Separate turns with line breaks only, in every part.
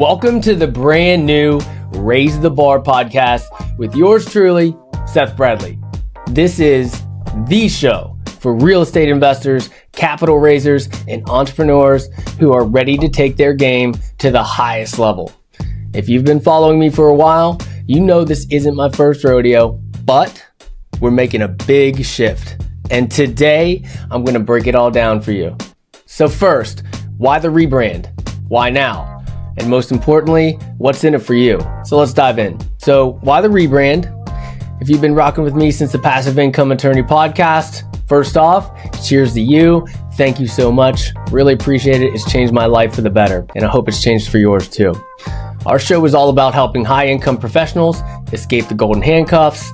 Welcome to the brand new Raise the Bar podcast with yours truly, Seth Bradley. This is the show for real estate investors, capital raisers, and entrepreneurs who are ready to take their game to the highest level. If you've been following me for a while, you know this isn't my first rodeo, but we're making a big shift. And today, I'm going to break it all down for you. So first, why the rebrand? Why now? And most importantly, what's in it for you? So let's dive in. So why the rebrand? If you've been rocking with me since the Passive Income Attorney podcast, first off, cheers to you. Thank you so much. Really appreciate it. It's changed my life for the better, and I hope it's changed for yours too. Our show is all about helping high-income professionals escape the golden handcuffs,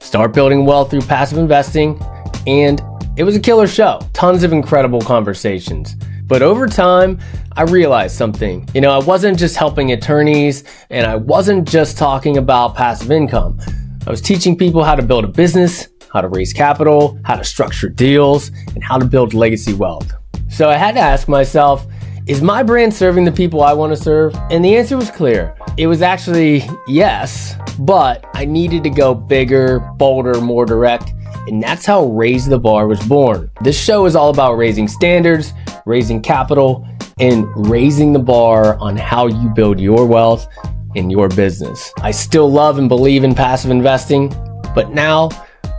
start building wealth through passive investing, and it was a killer show. Tons of incredible conversations. But over time, I realized something. I wasn't just helping attorneys, and I wasn't just talking about passive income. I was teaching people how to build a business, how to raise capital, how to structure deals, and how to build legacy wealth. So I had to ask myself, is my brand serving the people I want to serve? And the answer was clear. It was actually yes, but I needed to go bigger, bolder, more direct. And that's how Raise the Bar was born. This show is all about raising standards, raising capital, and raising the bar on how you build your wealth in your business. I still love and believe in passive investing, but now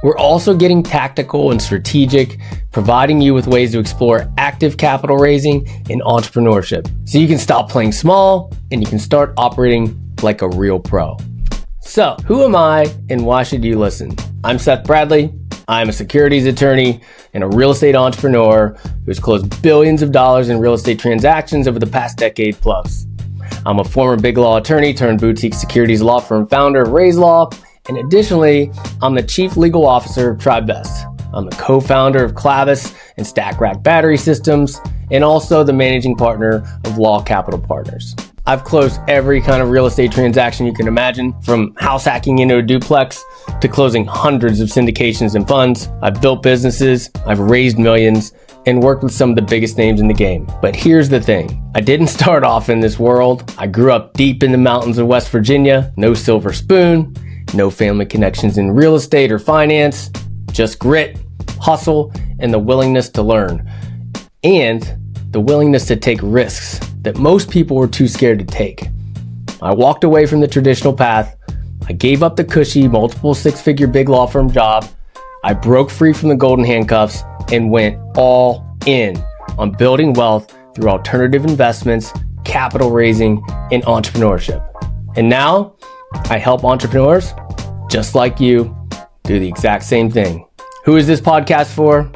we're also getting tactical and strategic, providing you with ways to explore active capital raising and entrepreneurship. So you can stop playing small and you can start operating like a real pro. So who am I and why should you listen? I'm Seth Bradley. I'm a securities attorney and a real estate entrepreneur who's closed billions of dollars in real estate transactions over the past decade plus. I'm a former big law attorney turned boutique securities law firm founder of RaiseLaw, and additionally, I'm the chief legal officer of Tribevest. I'm the co-founder of Clavis and Stack Rack Battery Systems, and also the managing partner of Law Capital Partners. I've closed every kind of real estate transaction you can imagine, from house hacking into a duplex to closing hundreds of syndications and funds. I've built businesses, I've raised millions, and worked with some of the biggest names in the game. But here's the thing. I didn't start off in this world. I grew up deep in the mountains of West Virginia, no silver spoon, no family connections in real estate or finance, just grit, hustle, and the willingness to learn. And the willingness to take risks that most people were too scared to take. I walked away from the traditional path. I gave up the cushy, multiple six-figure big law firm job. I broke free from the golden handcuffs and went all in on building wealth through alternative investments, capital raising, and entrepreneurship. And now I help entrepreneurs just like you do the exact same thing. Who is this podcast for?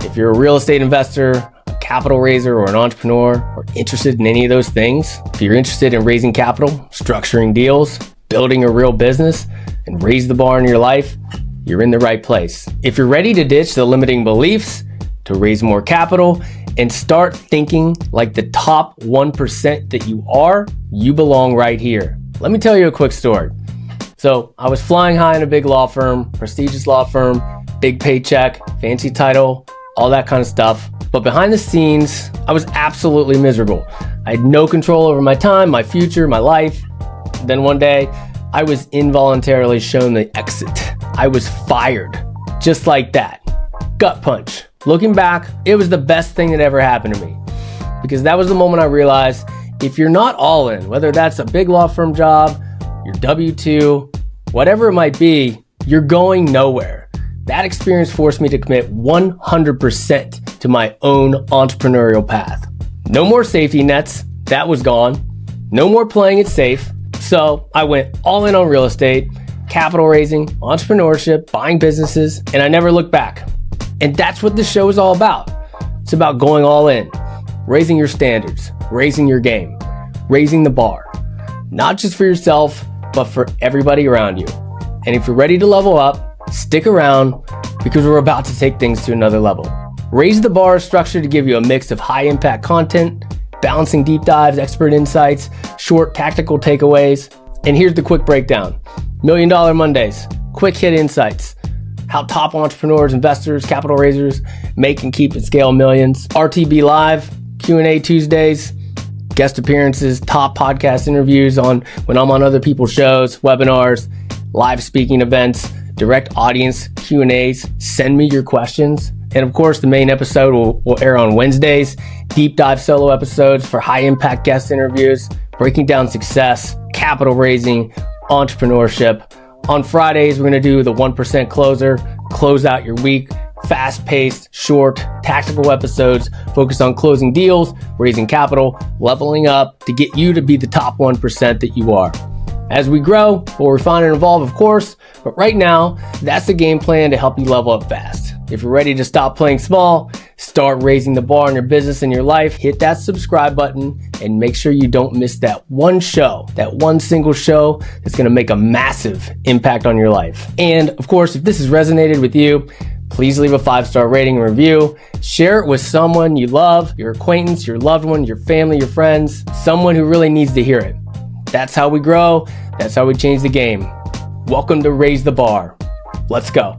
If you're a real estate investor, capital raiser, or an entrepreneur, or interested in any of those things, if you're interested in raising capital, structuring deals, building a real business, and raise the bar in your life, you're in the right place. If you're ready to ditch the limiting beliefs, to raise more capital, and start thinking like the top 1% that you are, you belong right here. Let me tell you a quick story. So I was flying high in a big law firm, prestigious law firm, big paycheck, fancy title, all that kind of stuff. But behind the scenes, I was absolutely miserable. I had no control over my time, my future, my life. Then one day, I was involuntarily shown the exit. I was fired, just like that. Gut punch. Looking back, it was the best thing that ever happened to me. Because that was the moment I realized, if you're not all in, whether that's a big law firm job, your W-2, whatever it might be, you're going nowhere. That experience forced me to commit 100% to my own entrepreneurial path. No more safety nets, that was gone. No more playing it safe. So I went all in on real estate, capital raising, entrepreneurship, buying businesses, and I never looked back. And that's what this show is all about. It's about going all in, raising your standards, raising your game, raising the bar, not just for yourself, but for everybody around you. And if you're ready to level up, stick around because we're about to take things to another level. Raise the Bar is structured to give you a mix of high impact content, balancing deep dives, expert insights, short tactical takeaways. And here's the quick breakdown. $1 Million Mondays, quick hit insights, how top entrepreneurs, investors, capital raisers make and keep and scale millions. RTB Live, Q&A Tuesdays, guest appearances, top podcast interviews when I'm on other people's shows, webinars, live speaking events, direct audience Q&As. Send me your questions. And of course, the main episode will air on Wednesdays, deep dive solo episodes for high impact guest interviews, breaking down success, capital raising, entrepreneurship. On Fridays, we're going to do the 1% closer, close out your week, fast-paced, short, tactical episodes focused on closing deals, raising capital, leveling up to get you to be the top 1% that you are. As we grow, we'll refine and evolve, of course, but right now, that's the game plan to help you level up fast. If you're ready to stop playing small, start raising the bar in your business and your life, hit that subscribe button and make sure you don't miss that one single show that's going to make a massive impact on your life. And of course, if this has resonated with you, please leave a 5-star rating and review. Share it with someone you love, your acquaintance, your loved one, your family, your friends, someone who really needs to hear it. That's how we grow. That's how we change the game. Welcome to Raise the Bar. Let's go.